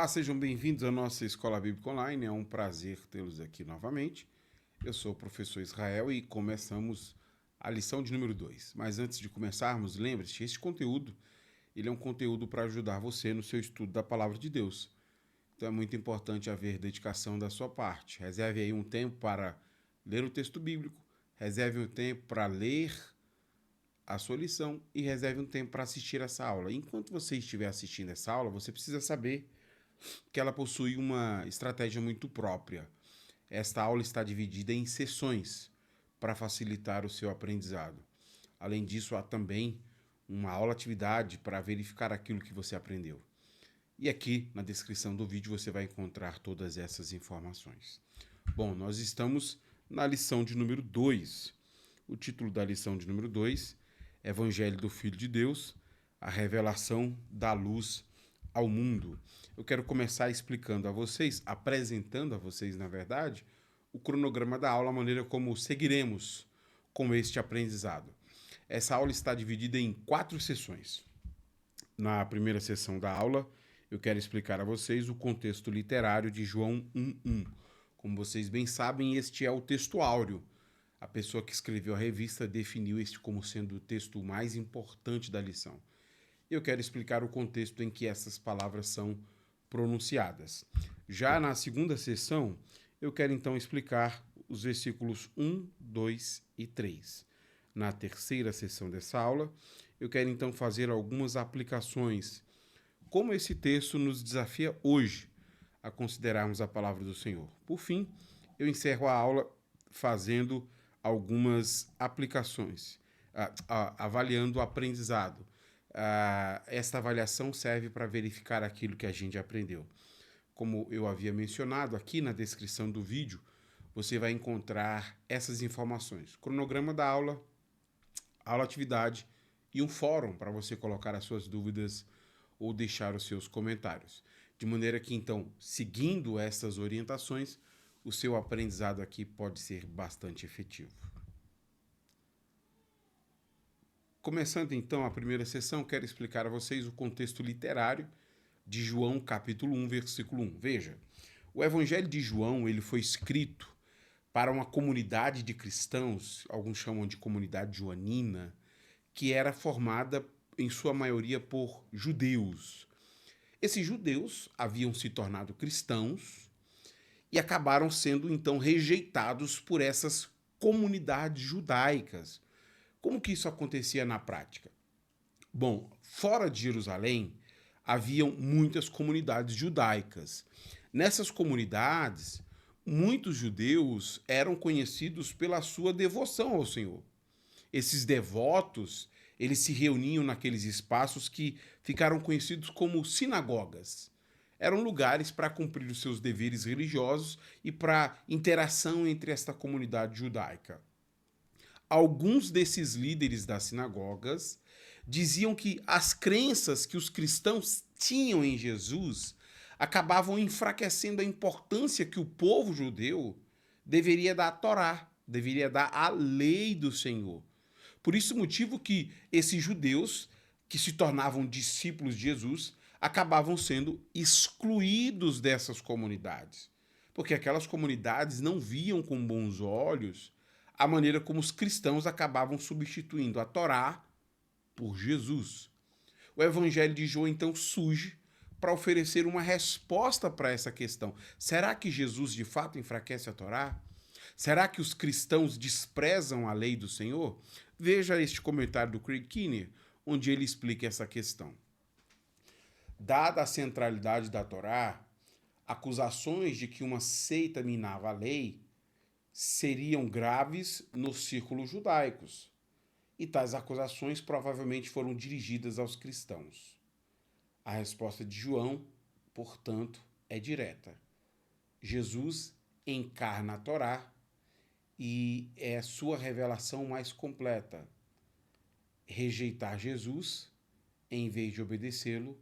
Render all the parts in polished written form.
Sejam bem-vindos à nossa Escola Bíblica Online. É um prazer tê-los aqui novamente. Eu sou o professor Israel e começamos a lição de número 2. Mas antes de começarmos, lembre-se, este conteúdo ele é um conteúdo para ajudar você no seu estudo da Palavra de Deus. Então é muito importante haver dedicação da sua parte. Reserve aí um tempo para ler o texto bíblico, reserve um tempo para ler a sua lição e reserve um tempo para assistir essa aula. Enquanto você estiver assistindo essa aula, você precisa saber que ela possui uma estratégia muito própria. Esta aula está dividida em sessões para facilitar o seu aprendizado. Além disso, há também uma aula-atividade para verificar aquilo que você aprendeu. E aqui na descrição do vídeo você vai encontrar todas essas informações. Bom, nós estamos na lição de número 2. O título da lição de número 2, Evangelho do Filho de Deus, a revelação da luz ao mundo. Eu quero começar explicando a vocês, apresentando a vocês, na verdade, o cronograma da aula, a maneira como seguiremos com este aprendizado. Essa aula está dividida em 4 sessões. Na primeira sessão da aula, eu quero explicar a vocês o contexto literário de João 1:1. Como vocês bem sabem, este é o texto áureo. A pessoa que escreveu a revista definiu este como sendo o texto mais importante da lição. Eu quero explicar o contexto em que essas palavras são pronunciadas. Já na segunda sessão, eu quero então explicar os versículos 1, 2 e 3. Na terceira sessão dessa aula, eu quero então fazer algumas aplicações. Como esse texto nos desafia hoje a considerarmos a palavra do Senhor. Por fim, eu encerro a aula fazendo algumas aplicações, avaliando o aprendizado. Esta avaliação serve para verificar aquilo que a gente aprendeu. Como eu havia mencionado, aqui na descrição do vídeo, você vai encontrar essas informações. Cronograma da aula, aula-atividade e um fórum para você colocar as suas dúvidas ou deixar os seus comentários. De maneira que, então, seguindo essas orientações, o seu aprendizado aqui pode ser bastante efetivo. Começando, então, a primeira sessão, quero explicar a vocês o contexto literário de João, capítulo 1, versículo 1. Veja, o Evangelho de João ele foi escrito para uma comunidade de cristãos, alguns chamam de comunidade joanina, que era formada, em sua maioria, por judeus. Esses judeus haviam se tornado cristãos e acabaram sendo, então, rejeitados por essas comunidades judaicas. Como que isso acontecia na prática? Bom, fora de Jerusalém, haviam muitas comunidades judaicas. Nessas comunidades, muitos judeus eram conhecidos pela sua devoção ao Senhor. Esses devotos, eles se reuniam naqueles espaços que ficaram conhecidos como sinagogas. Eram lugares para cumprir os seus deveres religiosos e para interação entre esta comunidade judaica. Alguns desses líderes das sinagogas diziam que as crenças que os cristãos tinham em Jesus acabavam enfraquecendo a importância que o povo judeu deveria dar à Torá, deveria dar à lei do Senhor. Por isso motivo que esses judeus que se tornavam discípulos de Jesus acabavam sendo excluídos dessas comunidades, porque aquelas comunidades não viam com bons olhos a maneira como os cristãos acabavam substituindo a Torá por Jesus. O Evangelho de João, então, surge para oferecer uma resposta para essa questão. Será que Jesus, de fato, enfraquece a Torá? Será que os cristãos desprezam a lei do Senhor? Veja este comentário do Craig Keener, onde ele explica essa questão. Dada a centralidade da Torá, acusações de que uma seita minava a lei seriam graves nos círculos judaicos, e tais acusações provavelmente foram dirigidas aos cristãos. A resposta de João, portanto, é direta. Jesus encarna a Torá e é sua revelação mais completa. Rejeitar Jesus, em vez de obedecê-lo,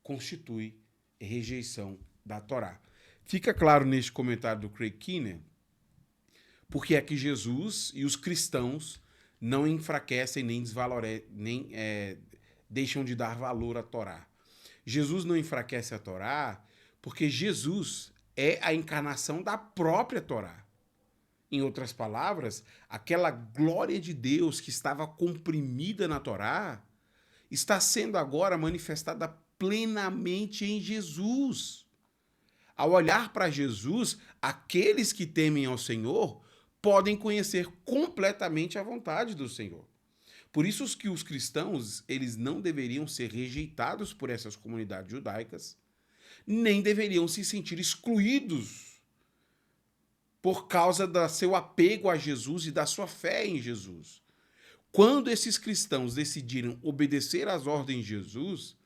constitui rejeição da Torá. Fica claro neste comentário do Craig Keener porque é que Jesus e os cristãos não enfraquecem nem deixam de dar valor à Torá. Jesus não enfraquece a Torá Porque Jesus é a encarnação da própria Torá. Em outras palavras, aquela glória de Deus que estava comprimida na Torá está sendo agora manifestada plenamente em Jesus. Ao olhar para Jesus, aqueles que temem ao Senhor podem conhecer completamente a vontade do Senhor. Por isso que os cristãos, eles não deveriam ser rejeitados por essas comunidades judaicas, nem deveriam se sentir excluídos por causa do seu apego a Jesus e da sua fé em Jesus. Quando esses cristãos decidiram obedecer às ordens de Jesus,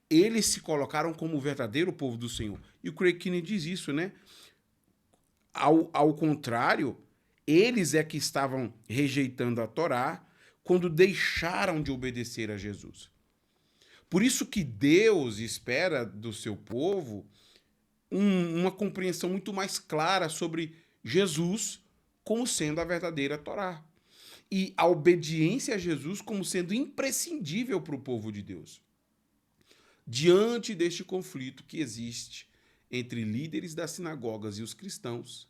eles se colocaram como o verdadeiro povo do Senhor. E o Craig Keener diz isso, né? Ao contrário, eles é que estavam rejeitando a Torá quando deixaram de obedecer a Jesus. Por isso que Deus espera do seu povo uma compreensão muito mais clara sobre Jesus como sendo a verdadeira Torá. E a obediência a Jesus como sendo imprescindível para o povo de Deus. Diante deste conflito que existe entre líderes das sinagogas e os cristãos,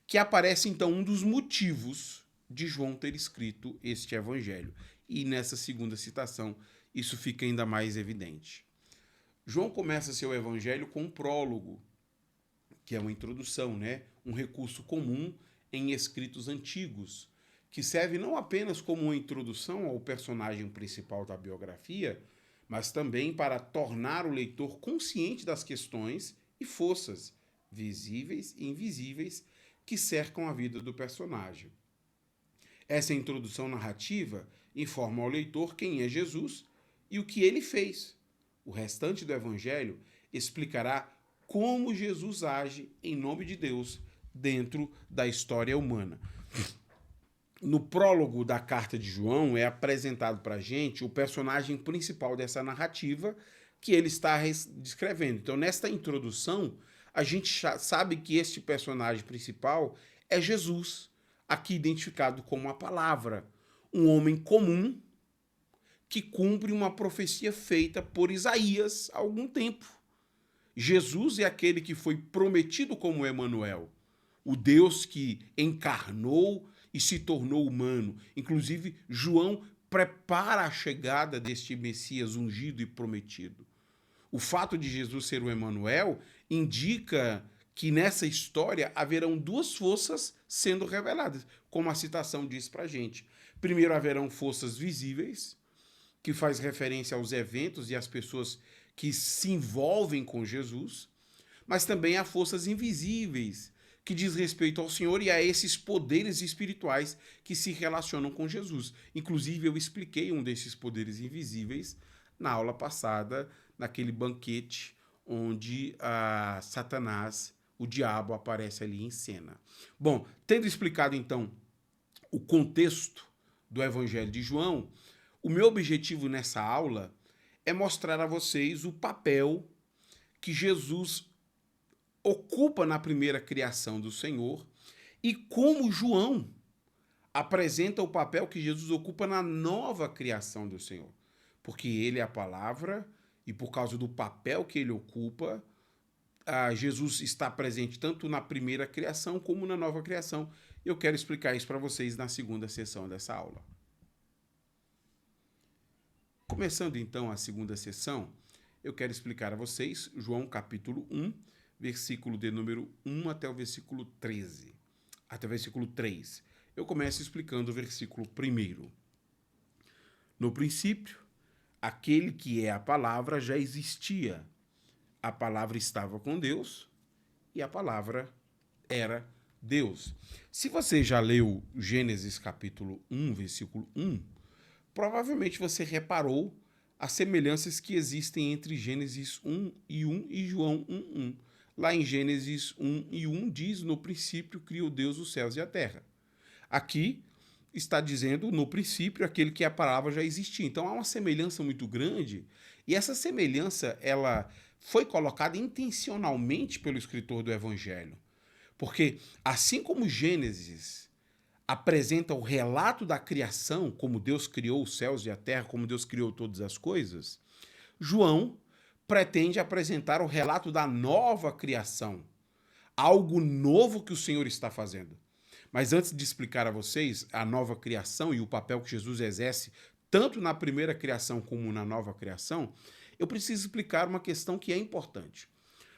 que aparece então um dos motivos de João ter escrito este evangelho. E nessa segunda citação, isso fica ainda mais evidente. João começa seu evangelho com um prólogo, que é uma introdução, né? Um recurso comum em escritos antigos, que serve não apenas como uma introdução ao personagem principal da biografia, mas também para tornar o leitor consciente das questões e forças, visíveis e invisíveis, que cercam a vida do personagem. Essa introdução narrativa informa ao leitor quem é Jesus e o que ele fez. O restante do Evangelho explicará como Jesus age em nome de Deus dentro da história humana. No prólogo da carta de João é apresentado para a gente o personagem principal dessa narrativa que ele está descrevendo. Então, nesta introdução, a gente sabe que este personagem principal é Jesus, aqui identificado como a palavra, um homem comum que cumpre uma profecia feita por Isaías há algum tempo. Jesus é aquele que foi prometido como Emanuel, o Deus que encarnou e se tornou humano. Inclusive, João prepara a chegada deste Messias ungido e prometido. O fato de Jesus ser o Emanuel indica que nessa história haverão duas forças sendo reveladas, como a citação diz pra gente. Primeiro haverão forças visíveis, que faz referência aos eventos e às pessoas que se envolvem com Jesus, mas também há forças invisíveis, que diz respeito ao Senhor e a esses poderes espirituais que se relacionam com Jesus. Inclusive, eu expliquei um desses poderes invisíveis na aula passada, naquele banquete onde Satanás, o diabo, aparece ali em cena. Bom, tendo explicado então o contexto do Evangelho de João, o meu objetivo nessa aula é mostrar a vocês o papel que Jesus ocupa na primeira criação do Senhor e como João apresenta o papel que Jesus ocupa na nova criação do Senhor. Porque ele é a palavra e por causa do papel que ele ocupa, Jesus está presente tanto na primeira criação como na nova criação. Eu quero explicar isso para vocês na segunda sessão dessa aula. Começando então a segunda sessão, eu quero explicar a vocês João capítulo 1, versículo de número 1 até o versículo 13. Até o versículo 3. Eu começo explicando o versículo 1. No princípio, aquele que é a palavra já existia. A palavra estava com Deus e a palavra era Deus. Se você já leu Gênesis capítulo 1, versículo 1, provavelmente você reparou as semelhanças que existem entre Gênesis 1 e João 1:1. Lá em Gênesis 1:1 diz, no princípio criou Deus os céus e a terra. Aqui está dizendo, no princípio, aquele que a palavra já existia. Então há uma semelhança muito grande e essa semelhança ela foi colocada intencionalmente pelo escritor do Evangelho. Porque assim como Gênesis apresenta o relato da criação, como Deus criou os céus e a terra, como Deus criou todas as coisas, João pretende apresentar o relato da nova criação, algo novo que o Senhor está fazendo. Mas antes de explicar a vocês a nova criação e o papel que Jesus exerce tanto na primeira criação como na nova criação, eu preciso explicar uma questão que é importante.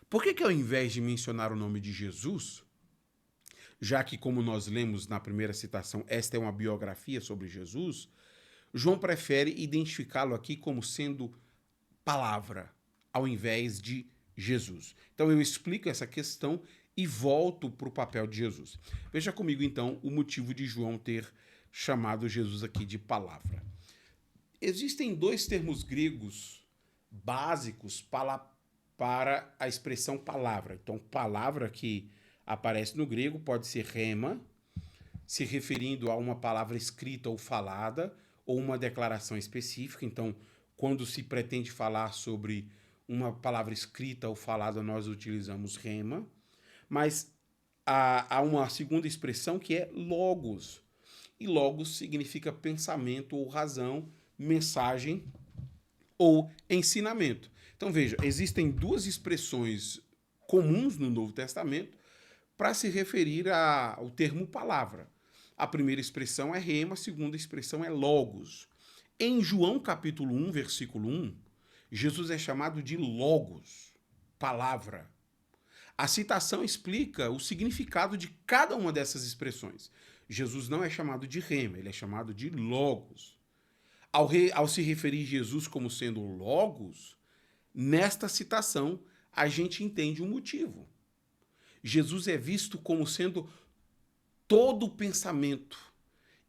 Por que ao invés de mencionar o nome de Jesus, já que, como nós lemos na primeira citação, esta é uma biografia sobre Jesus, João prefere identificá-lo aqui como sendo palavra, ao invés de Jesus. Então eu explico essa questão e volto para o papel de Jesus. Veja comigo, então, o motivo de João ter chamado Jesus aqui de palavra. Existem dois termos gregos básicos para a expressão palavra. Então, palavra que aparece no grego pode ser rema, se referindo a uma palavra escrita ou falada, ou uma declaração específica. Então, quando se pretende falar sobre uma palavra escrita ou falada, nós utilizamos rema. Mas há uma segunda expressão que é logos. E logos significa pensamento ou razão, mensagem ou ensinamento. Então veja, existem duas expressões comuns no Novo Testamento para se referir ao termo palavra. A primeira expressão é rema, a segunda expressão é logos. Em João capítulo 1, versículo 1, Jesus é chamado de logos, palavra. A citação explica o significado de cada uma dessas expressões. Jesus não é chamado de rema, ele é chamado de logos. Ao se referir a Jesus como sendo logos, nesta citação a gente entende o motivo. Jesus é visto como sendo todo o pensamento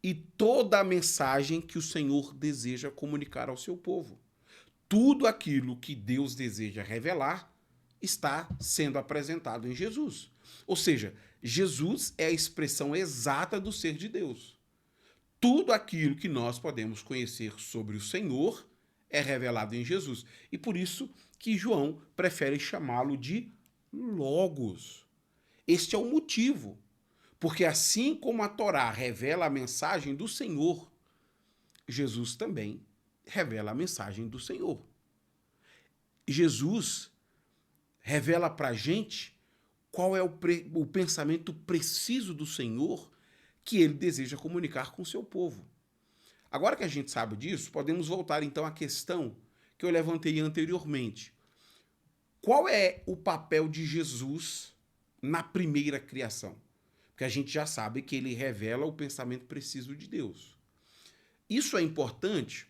e toda a mensagem que o Senhor deseja comunicar ao seu povo. Tudo aquilo que Deus deseja revelar está sendo apresentado em Jesus. Ou seja, Jesus é a expressão exata do ser de Deus. Tudo aquilo que nós podemos conhecer sobre o Senhor é revelado em Jesus. E por isso que João prefere chamá-lo de Logos. Este é o motivo. Porque assim como a Torá revela a mensagem do Senhor, Jesus também revela a mensagem do Senhor. Jesus revela para a gente qual é o pensamento preciso do Senhor que ele deseja comunicar com o seu povo. Agora que a gente sabe disso, podemos voltar então à questão que eu levantei anteriormente. Qual é o papel de Jesus na primeira criação? Porque a gente já sabe que ele revela o pensamento preciso de Deus. Isso é importante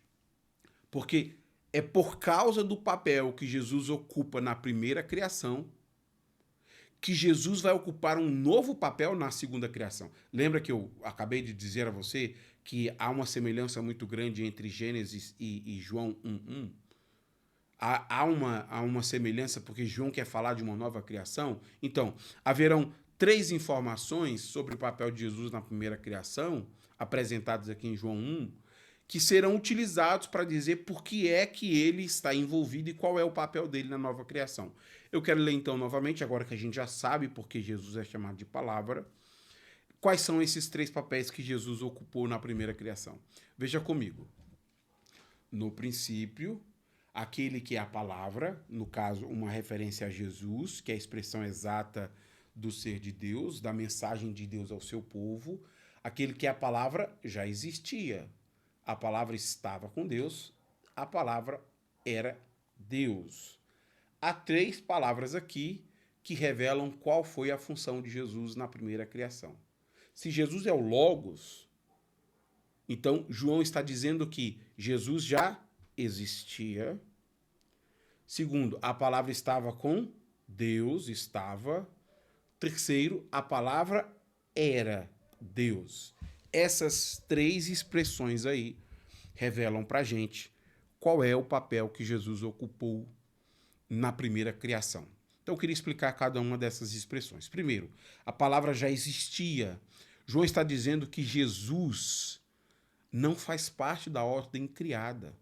porque é por causa do papel que Jesus ocupa na primeira criação que Jesus vai ocupar um novo papel na segunda criação. Lembra que eu acabei de dizer a você que há uma semelhança muito grande entre Gênesis e João 1:1? Há uma semelhança porque João quer falar de uma nova criação? Então, haverão 3 informações sobre o papel de Jesus na primeira criação, apresentadas aqui em João 1, que serão utilizados para dizer por que é que ele está envolvido e qual é o papel dele na nova criação. Eu quero ler então novamente, agora que a gente já sabe por que Jesus é chamado de palavra, quais são esses 3 papéis que Jesus ocupou na primeira criação. Veja comigo. No princípio, aquele que é a palavra, no caso, uma referência a Jesus, que é a expressão exata do ser de Deus, da mensagem de Deus ao seu povo. Aquele que é a palavra já existia. A palavra estava com Deus, a palavra era Deus. Há 3 palavras aqui que revelam qual foi a função de Jesus na primeira criação. Se Jesus é o Logos, então João está dizendo que Jesus já existia. Segundo, a palavra estava com Deus, estava. Terceiro, a palavra era Deus. Essas 3 expressões aí revelam para a gente qual é o papel que Jesus ocupou na primeira criação. Então eu queria explicar cada uma dessas expressões. Primeiro, a palavra já existia. João está dizendo que Jesus não faz parte da ordem criada.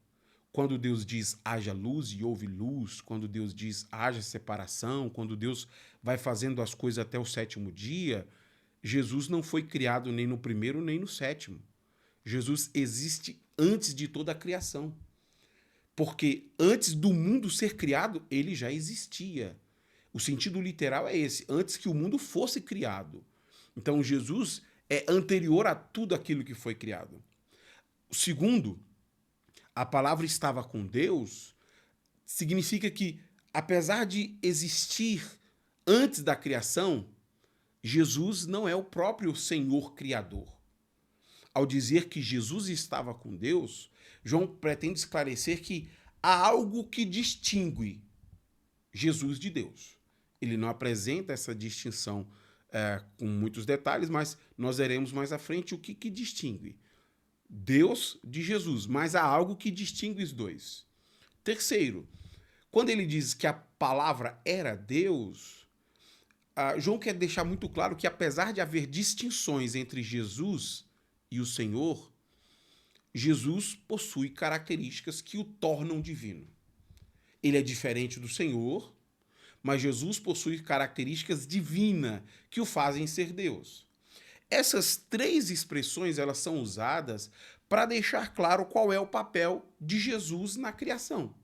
Quando Deus diz haja luz e houve luz, quando Deus diz haja separação, quando Deus vai fazendo as coisas até o 7º dia, Jesus não foi criado nem no primeiro nem no 7º. Jesus existe antes de toda a criação. Porque antes do mundo ser criado, ele já existia. O sentido literal é esse, antes que o mundo fosse criado. Então Jesus é anterior a tudo aquilo que foi criado. O segundo, a palavra estava com Deus, significa que, apesar de existir antes da criação, Jesus não é o próprio Senhor Criador. Ao dizer que Jesus estava com Deus, João pretende esclarecer que há algo que distingue Jesus de Deus. Ele não apresenta essa distinção com muitos detalhes, mas nós veremos mais à frente o que distingue Deus de Jesus, mas há algo que distingue os dois. Terceiro, quando ele diz que a palavra era Deus, João quer deixar muito claro que, apesar de haver distinções entre Jesus e o Senhor, Jesus possui características que o tornam divino. Ele é diferente do Senhor, mas Jesus possui características divinas que o fazem ser Deus. Essas três expressões elas são usadas para deixar claro qual é o papel de Jesus na criação.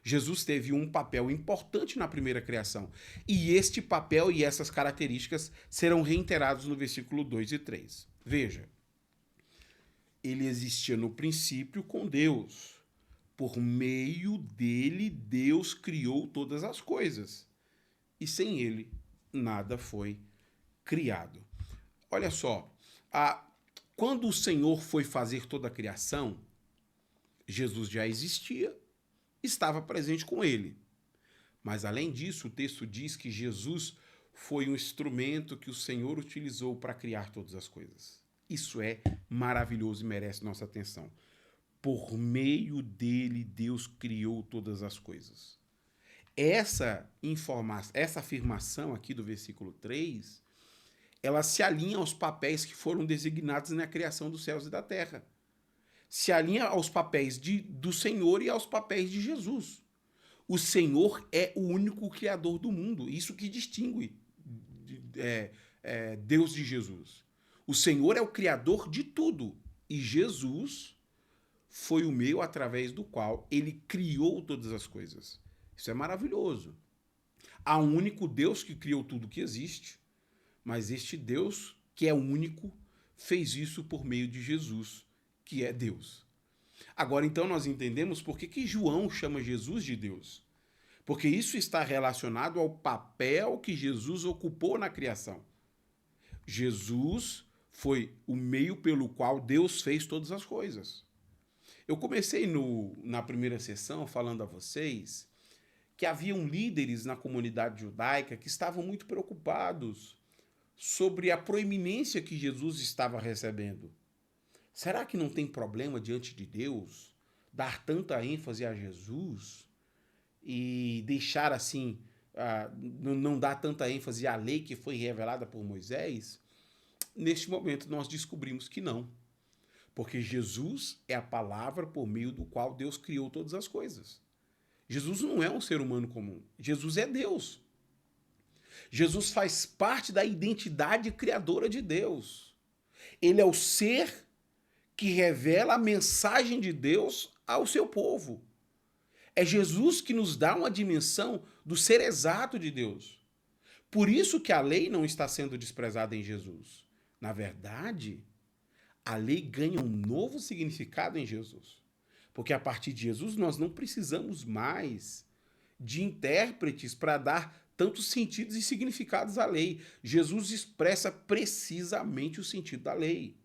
Jesus teve um papel importante na primeira criação, e este papel e essas características serão reiterados no versículo 2 e 3. Veja, ele existia no princípio com Deus. Por meio dele, Deus criou todas as coisas. E sem ele, nada foi criado. Olha só, quando o Senhor foi fazer toda a criação, Jesus já existia, estava presente com ele. Mas, além disso, o texto diz que Jesus foi um instrumento que o Senhor utilizou para criar todas as coisas. Isso é maravilhoso e merece nossa atenção. Por meio dele, Deus criou todas as coisas. Essa afirmação aqui do versículo 3, ela se alinha aos papéis que foram designados na criação dos céus e da terra. Se alinha aos papéis do Senhor e aos papéis de Jesus. O Senhor é o único criador do mundo. Isso que distingue Deus de Jesus. O Senhor é o criador de tudo. E Jesus foi o meio através do qual ele criou todas as coisas. Isso é maravilhoso. Há um único Deus que criou tudo que existe, mas este Deus, que é único, fez isso por meio de Jesus, que é Deus. Agora, então, nós entendemos por que João chama Jesus de Deus. Porque isso está relacionado ao papel que Jesus ocupou na criação. Jesus foi o meio pelo qual Deus fez todas as coisas. Eu comecei na primeira sessão falando a vocês que haviam líderes na comunidade judaica que estavam muito preocupados sobre a proeminência que Jesus estava recebendo. Será que não tem problema diante de Deus dar tanta ênfase a Jesus e deixar assim, não dar tanta ênfase à lei que foi revelada por Moisés? Neste momento nós descobrimos que não. Porque Jesus é a palavra por meio do qual Deus criou todas as coisas. Jesus não é um ser humano comum. Jesus é Deus. Jesus faz parte da identidade criadora de Deus. Ele é o ser que revela a mensagem de Deus ao seu povo. É Jesus que nos dá uma dimensão do ser exato de Deus. Por isso que a lei não está sendo desprezada em Jesus. Na verdade, a lei ganha um novo significado em Jesus. Porque a partir de Jesus nós não precisamos mais de intérpretes para dar tantos sentidos e significados à lei. Jesus expressa precisamente o sentido da lei.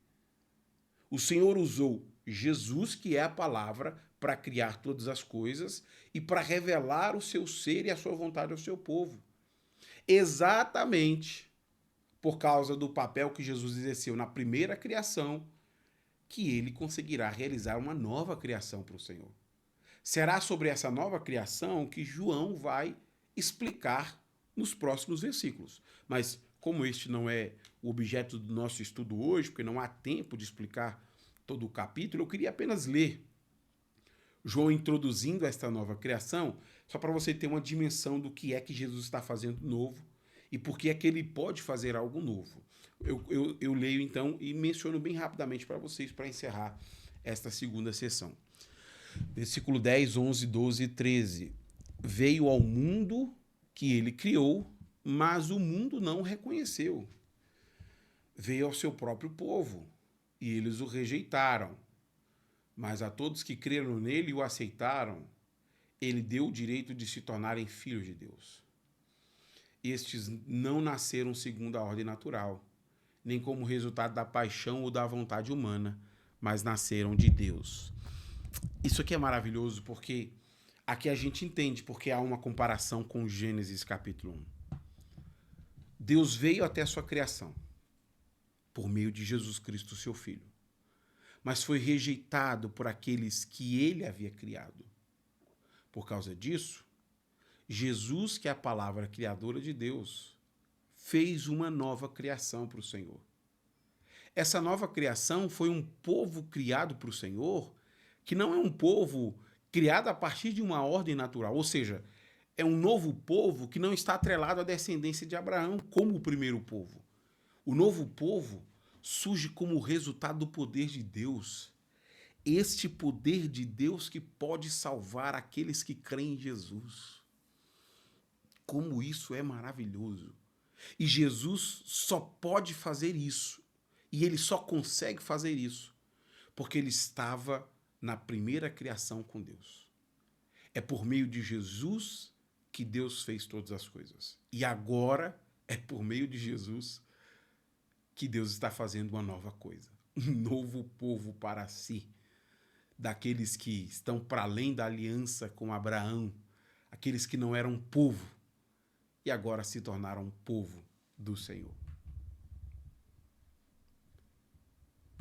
O Senhor usou Jesus, que é a palavra, para criar todas as coisas e para revelar o seu ser e a sua vontade ao seu povo. Exatamente por causa do papel que Jesus exerceu na primeira criação, que ele conseguirá realizar uma nova criação para o Senhor. Será sobre essa nova criação que João vai explicar nos próximos versículos. Mas, como este não é o objeto do nosso estudo hoje, porque não há tempo de explicar todo o capítulo, eu queria apenas ler João introduzindo esta nova criação, só para você ter uma dimensão do que é que Jesus está fazendo novo e por que é que ele pode fazer algo novo. Eu leio então e menciono bem rapidamente para vocês para encerrar esta segunda sessão. Versículo 10, 11, 12 e 13. Veio ao mundo que ele criou, mas o mundo não o reconheceu. Veio ao seu próprio povo, e eles o rejeitaram. Mas a todos que creram nele e o aceitaram, ele deu o direito de se tornarem filhos de Deus. Estes não nasceram segundo a ordem natural, nem como resultado da paixão ou da vontade humana, mas nasceram de Deus. Isso aqui é maravilhoso porque aqui a gente entende porque há uma comparação com Gênesis capítulo 1. Deus veio até a sua criação por meio de Jesus Cristo, seu Filho, mas foi rejeitado por aqueles que ele havia criado. Por causa disso, Jesus, que é a palavra criadora de Deus, fez uma nova criação para o Senhor. Essa nova criação foi um povo criado para o Senhor, que não é um povo criado a partir de uma ordem natural, ou seja, é um novo povo que não está atrelado à descendência de Abraão, como o primeiro povo. O novo povo surge como resultado do poder de Deus. Este poder de Deus que pode salvar aqueles que creem em Jesus. Como isso é maravilhoso. E Jesus só pode fazer isso. E ele só consegue fazer isso porque ele estava na primeira criação com Deus. É por meio de Jesus que Deus fez todas as coisas. E agora é por meio de Jesus que Deus está fazendo uma nova coisa. Um novo povo para si. Daqueles que estão para além da aliança com Abraão. Aqueles que não eram povo e agora se tornaram povo do Senhor.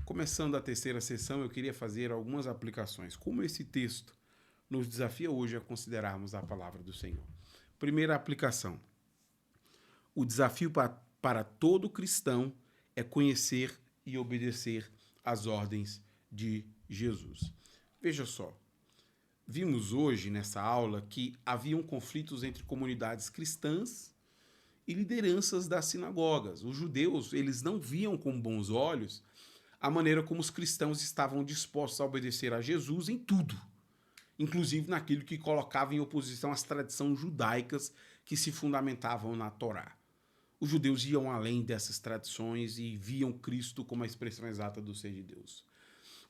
Começando a terceira sessão, eu queria fazer algumas aplicações. Como esse texto nos desafia hoje a considerarmos a palavra do Senhor. Primeira aplicação. O desafio para todo cristão é conhecer e obedecer às ordens de Jesus. Veja só, vimos hoje nessa aula que haviam conflitos entre comunidades cristãs e lideranças das sinagogas. Os judeus, eles não viam com bons olhos a maneira como os cristãos estavam dispostos a obedecer a Jesus em tudo, inclusive naquilo que colocava em oposição às tradições judaicas que se fundamentavam na Torá. Os judeus iam além dessas tradições e viam Cristo como a expressão exata do ser de Deus.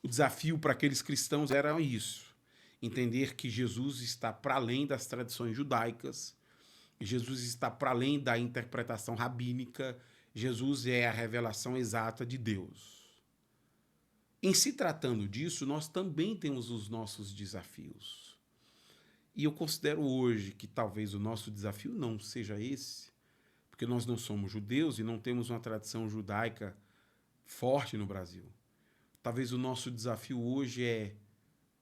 O desafio para aqueles cristãos era isso, entender que Jesus está para além das tradições judaicas, Jesus está para além da interpretação rabínica, Jesus é a revelação exata de Deus. Em se tratando disso, nós também temos os nossos desafios. E eu considero hoje que talvez o nosso desafio não seja esse, porque nós não somos judeus e não temos uma tradição judaica forte no Brasil. Talvez o nosso desafio hoje é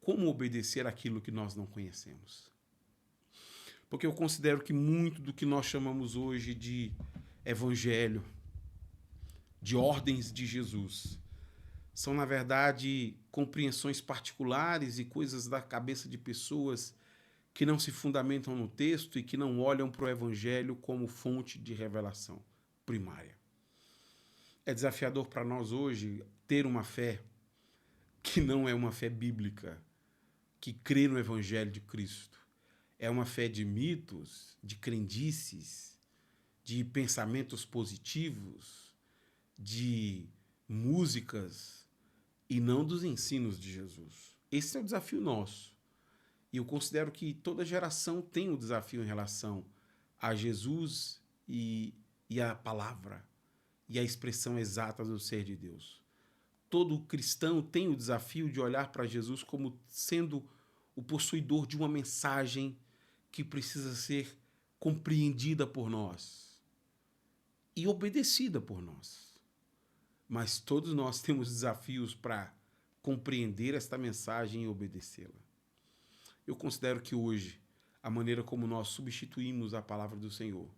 como obedecer aquilo que nós não conhecemos. Porque eu considero que muito do que nós chamamos hoje de evangelho, de ordens de Jesus, são, na verdade, compreensões particulares e coisas da cabeça de pessoas que não se fundamentam no texto e que não olham para o evangelho como fonte de revelação primária. É desafiador para nós hoje ter uma fé que não é uma fé bíblica, que crê no evangelho de Cristo. É uma fé de mitos, de crendices, de pensamentos positivos, de músicas e não dos ensinos de Jesus. Esse é o desafio nosso. E eu considero que toda geração tem um desafio em relação a Jesus e a palavra e a expressão exata do ser de Deus. Todo cristão tem o desafio de olhar para Jesus como sendo o possuidor de uma mensagem que precisa ser compreendida por nós e obedecida por nós. Mas todos nós temos desafios para compreender esta mensagem e obedecê-la. Eu considero que hoje a maneira como nós substituímos a palavra do Senhor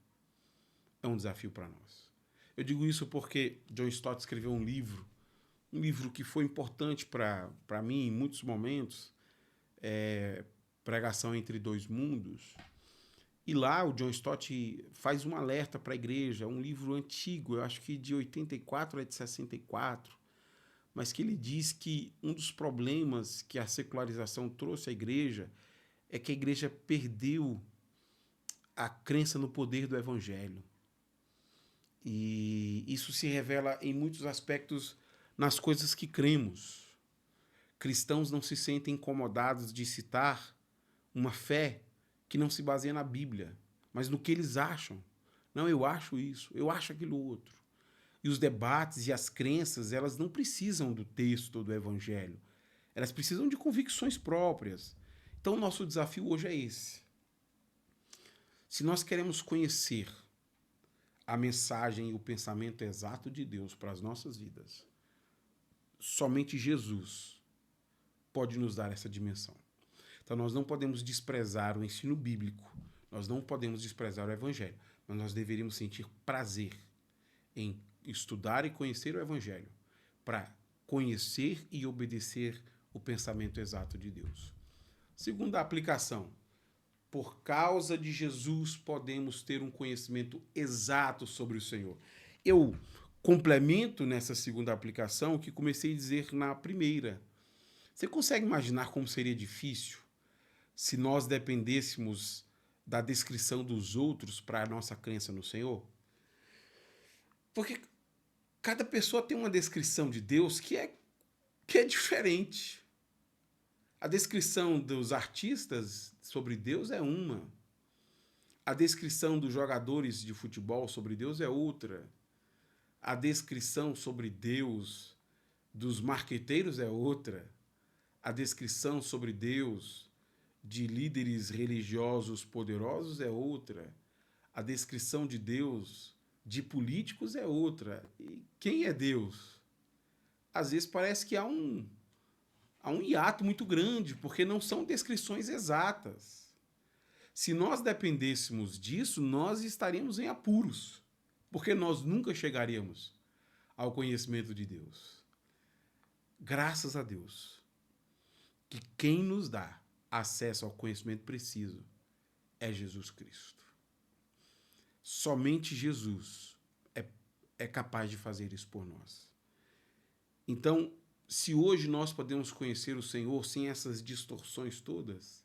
é um desafio para nós. Eu digo isso porque John Stott escreveu um livro que foi importante para mim em muitos momentos, Pregação entre Dois Mundos. E lá o John Stott faz um alerta para a igreja, um livro antigo, eu acho que de 84 a de 64, mas que ele diz que um dos problemas que a secularização trouxe à igreja é que a igreja perdeu a crença no poder do evangelho. E isso se revela em muitos aspectos nas coisas que cremos. Cristãos não se sentem incomodados de citar uma fé que não se baseia na Bíblia, mas no que eles acham. Não, eu acho isso, eu acho aquilo outro. E os debates e as crenças, elas não precisam do texto ou do evangelho. Elas precisam de convicções próprias. Então, o nosso desafio hoje é esse. Se nós queremos conhecer a mensagem e o pensamento exato de Deus para as nossas vidas, somente Jesus pode nos dar essa dimensão. Então, nós não podemos desprezar o ensino bíblico, nós não podemos desprezar o evangelho, mas nós deveríamos sentir prazer em estudar e conhecer o evangelho para conhecer e obedecer o pensamento exato de Deus. Segunda aplicação: por causa de Jesus podemos ter um conhecimento exato sobre o Senhor. Eu complemento nessa segunda aplicação o que comecei a dizer na primeira. Você consegue imaginar como seria difícil se nós dependêssemos da descrição dos outros para a nossa crença no Senhor? Porque cada pessoa tem uma descrição de Deus que é diferente. A descrição dos artistas sobre Deus é uma. A descrição dos jogadores de futebol sobre Deus é outra. A descrição sobre Deus dos marqueteiros é outra. A descrição sobre Deus de líderes religiosos poderosos é outra. A descrição de Deus de políticos é outra. E quem é Deus? Às vezes parece que há um hiato muito grande, porque não são descrições exatas. Se nós dependêssemos disso, nós estaríamos em apuros, porque nós nunca chegaríamos ao conhecimento de Deus. Graças a Deus, que quem nos dá acesso ao conhecimento preciso é Jesus Cristo. Somente Jesus é capaz de fazer isso por nós. Então, se hoje nós podemos conhecer o Senhor sem essas distorções todas,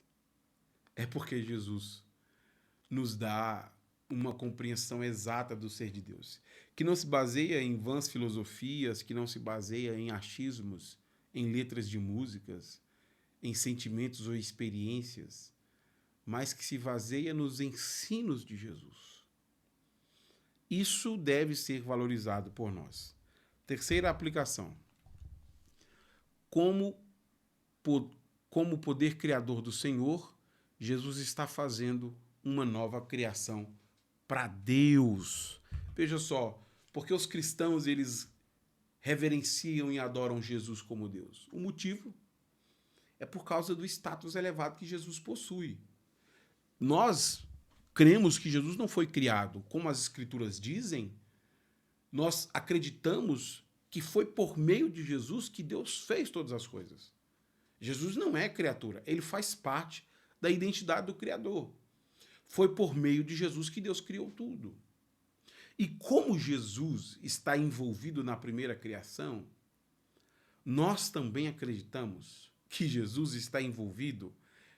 é porque Jesus nos dá uma compreensão exata do ser de Deus, que não se baseia em vãs filosofias, que não se baseia em achismos, em letras de músicas, em sentimentos ou experiências, mas que se baseia nos ensinos de Jesus. Isso deve ser valorizado por nós. Terceira aplicação: como poder criador do Senhor, Jesus está fazendo uma nova criação para Deus. Veja só, porque os cristãos, eles reverenciam e adoram Jesus como Deus. O motivo é por causa do status elevado que Jesus possui. Nós cremos que Jesus não foi criado, como as Escrituras dizem. Nós acreditamos que foi por meio de Jesus que Deus fez todas as coisas. Jesus não é criatura, ele faz parte da identidade do Criador. Foi por meio de Jesus que Deus criou tudo. E como Jesus está envolvido na primeira criação, nós também acreditamos que Jesus está envolvido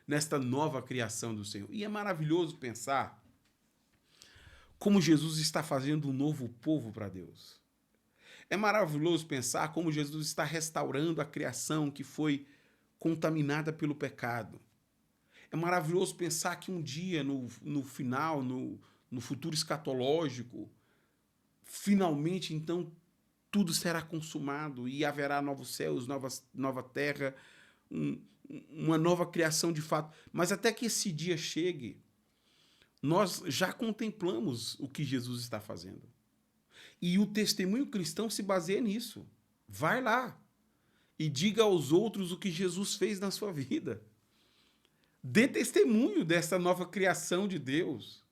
nesta nova criação do Senhor. E é maravilhoso pensar como Jesus está fazendo um novo povo para Deus. É maravilhoso pensar como Jesus está restaurando a criação que foi contaminada pelo pecado. É maravilhoso pensar que um dia, no final, no futuro escatológico, finalmente, então, tudo será consumado e haverá novos céus, nova terra, uma nova criação de fato. Mas até que esse dia chegue, nós já contemplamos o que Jesus está fazendo. E o testemunho cristão se baseia nisso. Vai lá e diga aos outros o que Jesus fez na sua vida. Dê testemunho dessa nova criação de Deus.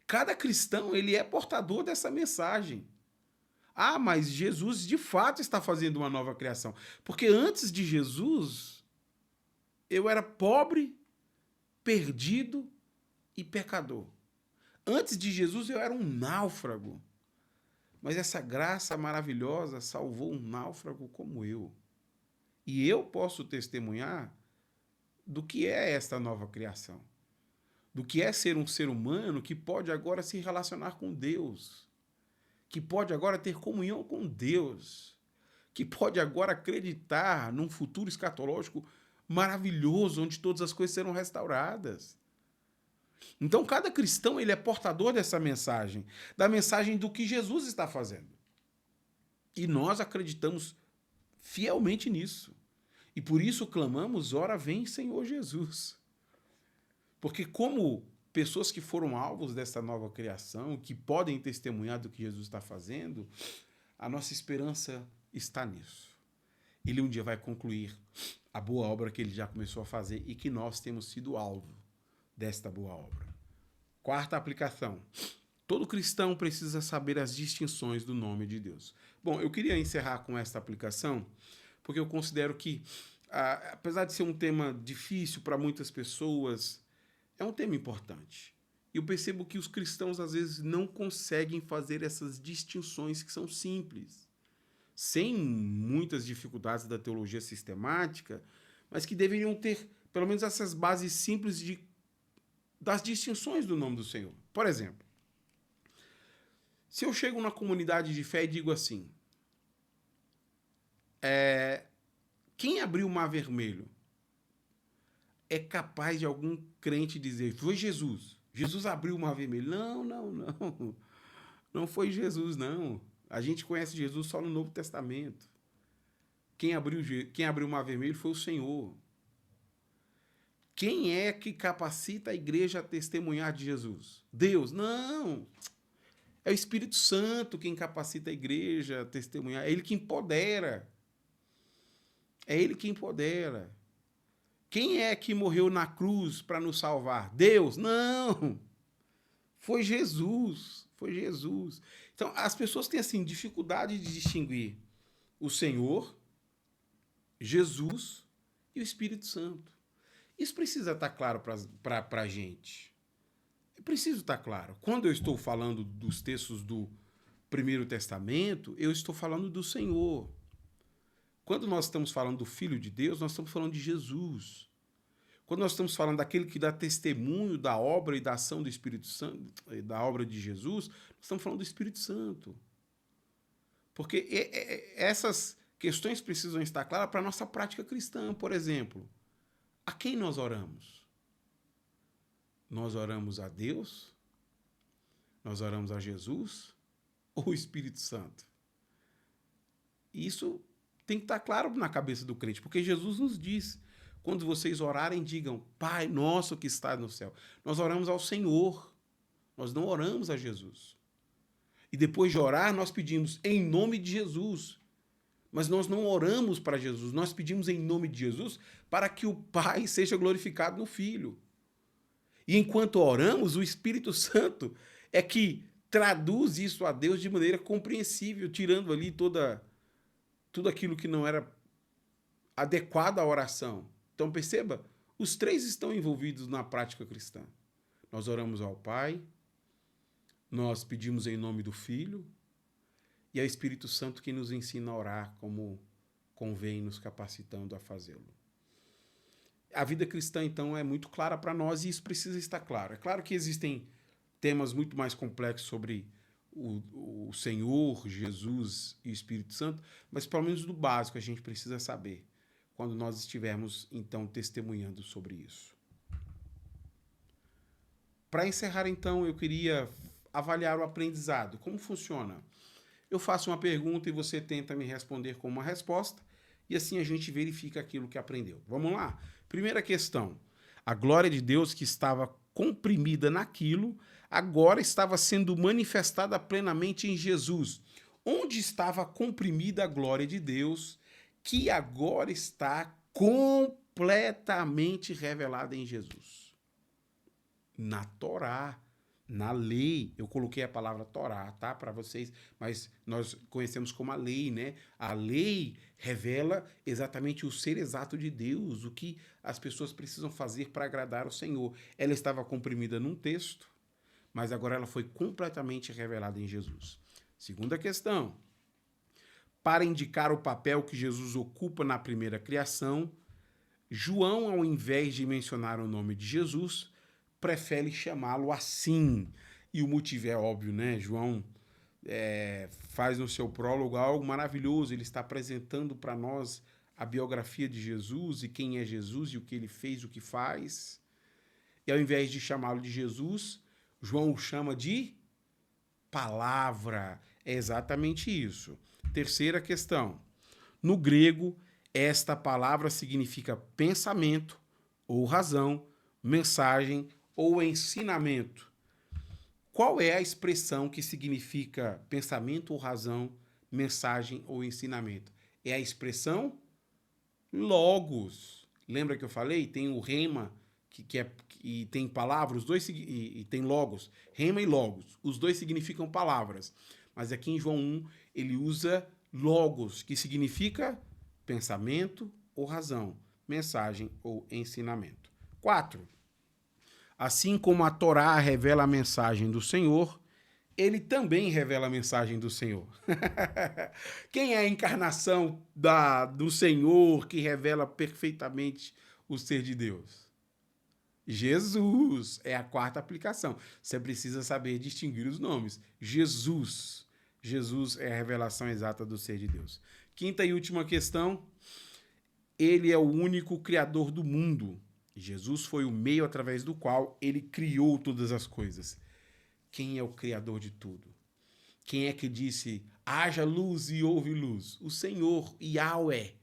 Cada cristão, ele é portador dessa mensagem. Ah, mas Jesus de fato está fazendo uma nova criação. Porque antes de Jesus, eu era pobre, perdido e pecador. Antes de Jesus, eu era um náufrago. mas essa graça maravilhosa salvou um náufrago como eu. E eu posso testemunhar do que é esta nova criação, do que é ser um ser humano que pode agora se relacionar com Deus, que pode agora ter comunhão com Deus, que pode agora acreditar num futuro escatológico maravilhoso, onde todas as coisas serão restauradas. Então, cada cristão ele é portador dessa mensagem, da mensagem do que Jesus está fazendo. E nós acreditamos fielmente nisso. E por isso clamamos, ora vem Senhor Jesus. Porque como pessoas que foram alvos dessa nova criação, que podem testemunhar do que Jesus está fazendo, a nossa esperança está nisso. Ele um dia vai concluir a boa obra que ele já começou a fazer e que nós temos sido alvo desta boa obra. Quarta aplicação. Todo cristão precisa saber as distinções do nome de Deus. Bom, eu queria encerrar com esta aplicação, porque eu considero que, apesar de ser um tema difícil para muitas pessoas, é um tema importante. E eu percebo que os cristãos, às vezes, não conseguem fazer essas distinções que são simples, sem muitas dificuldades da teologia sistemática, mas que deveriam ter, pelo menos, essas bases simples das distinções do nome do Senhor. Por exemplo, se eu chego na comunidade de fé e digo assim, quem abriu o mar vermelho? É capaz de algum crente dizer, foi Jesus. Jesus abriu o mar vermelho. Não. Não foi Jesus, não. A gente conhece Jesus só no Novo Testamento. Quem abriu o mar vermelho foi o Senhor. Quem é que capacita a igreja a testemunhar de Jesus? Deus? Não. É o Espírito Santo quem capacita a igreja a testemunhar. É Ele que empodera. É Ele que empodera. Quem é que morreu na cruz para nos salvar? Deus? Não. Foi Jesus. Foi Jesus. Então, as pessoas têm, assim, dificuldade de distinguir o Senhor, Jesus e o Espírito Santo. Isso precisa estar claro para a gente. Preciso estar claro. Quando eu estou falando dos textos do Primeiro Testamento, eu estou falando do Senhor. Quando nós estamos falando do Filho de Deus, nós estamos falando de Jesus. Quando nós estamos falando daquele que dá testemunho da obra e da ação do Espírito Santo, da obra de Jesus, nós estamos falando do Espírito Santo. Porque essas questões precisam estar claras para a nossa prática cristã. Por exemplo, a quem nós oramos? Nós oramos a Deus? Nós oramos a Jesus? Ou o Espírito Santo? Isso tem que estar claro na cabeça do crente, porque Jesus nos diz, quando vocês orarem, digam, Pai nosso que está no céu. Nós oramos ao Senhor, nós não oramos a Jesus. E depois de orar, nós pedimos em nome de Jesus. Mas nós não oramos para Jesus, nós pedimos em nome de Jesus para que o Pai seja glorificado no Filho. E enquanto oramos, o Espírito Santo é que traduz isso a Deus de maneira compreensível, tirando ali tudo aquilo que não era adequado à oração. Então perceba, os três estão envolvidos na prática cristã. Nós oramos ao Pai, nós pedimos em nome do Filho, e é o Espírito Santo que nos ensina a orar como convém, nos capacitando a fazê-lo. A vida cristã, então, é muito clara para nós e isso precisa estar claro. É claro que existem temas muito mais complexos sobre o Senhor, Jesus e o Espírito Santo, mas pelo menos do básico a gente precisa saber quando nós estivermos, então, testemunhando sobre isso. Para encerrar, então, eu queria avaliar o aprendizado. Como funciona? Eu faço uma pergunta e você tenta me responder com uma resposta, e assim a gente verifica aquilo que aprendeu. Vamos lá? Primeira questão. A glória de Deus que estava comprimida naquilo, agora estava sendo manifestada plenamente em Jesus. Onde estava comprimida a glória de Deus, que agora está completamente revelada em Jesus? Na Torá. Na lei, eu coloquei a palavra Torá, tá, para vocês, mas nós conhecemos como a lei, né? A lei revela exatamente o ser exato de Deus, o que as pessoas precisam fazer para agradar o Senhor. Ela estava comprimida num texto, mas agora ela foi completamente revelada em Jesus. Segunda questão. Para indicar o papel que Jesus ocupa na primeira criação, João, ao invés de mencionar o nome de Jesus, prefere chamá-lo assim. E o motivo é óbvio, né? João faz no seu prólogo algo maravilhoso. Ele está apresentando para nós a biografia de Jesus e quem é Jesus e o que ele fez, o que faz. E ao invés de chamá-lo de Jesus, João o chama de palavra. É exatamente isso. Terceira questão. No grego, esta palavra significa pensamento ou razão, mensagem ou ensinamento. Qual é a expressão que significa pensamento ou razão, mensagem ou ensinamento? É a expressão logos. Lembra que eu falei? Tem o rema, que tem palavras, os dois, e tem logos. Rema e logos. Os dois significam palavras. Mas aqui em João 1, ele usa logos, que significa pensamento ou razão, mensagem ou ensinamento. 4. Assim como a Torá revela a mensagem do Senhor, ele também revela a mensagem do Senhor. Quem é a encarnação do Senhor que revela perfeitamente o ser de Deus? Jesus é a quarta aplicação. Você precisa saber distinguir os nomes. Jesus. Jesus é a revelação exata do ser de Deus. Quinta e última questão. Ele é o único criador do mundo. Jesus foi o meio através do qual ele criou todas as coisas. Quem é o criador de tudo? Quem é que disse, haja luz e houve luz? O Senhor, Yahweh,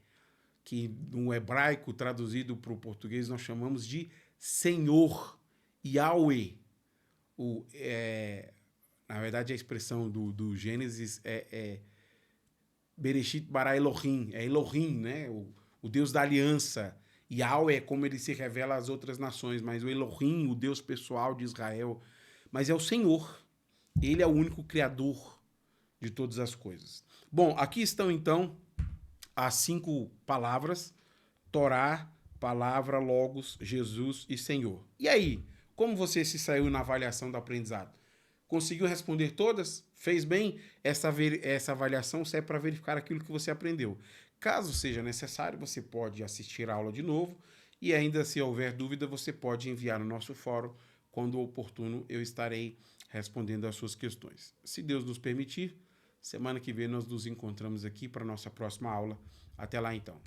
que no hebraico traduzido para o português nós chamamos de Senhor, Yahweh. Na verdade, a expressão do Gênesis é Bereshit bara Elohim, é Elohim, né? O Deus da aliança. Yahweh é como ele se revela às outras nações, mas o Elohim, o Deus pessoal de Israel, mas é o Senhor. Ele é o único criador de todas as coisas. Bom, aqui estão então as 5 palavras: Torá, palavra, logos, Jesus e Senhor. E aí, como você se saiu na avaliação do aprendizado? Conseguiu responder todas? Fez bem? Essa avaliação serve para verificar aquilo que você aprendeu. Caso seja necessário, você pode assistir a aula de novo e ainda, se houver dúvida, você pode enviar no nosso fórum. Quando oportuno, eu estarei respondendo às suas questões. Se Deus nos permitir, semana que vem nós nos encontramos aqui para a nossa próxima aula. Até lá, então.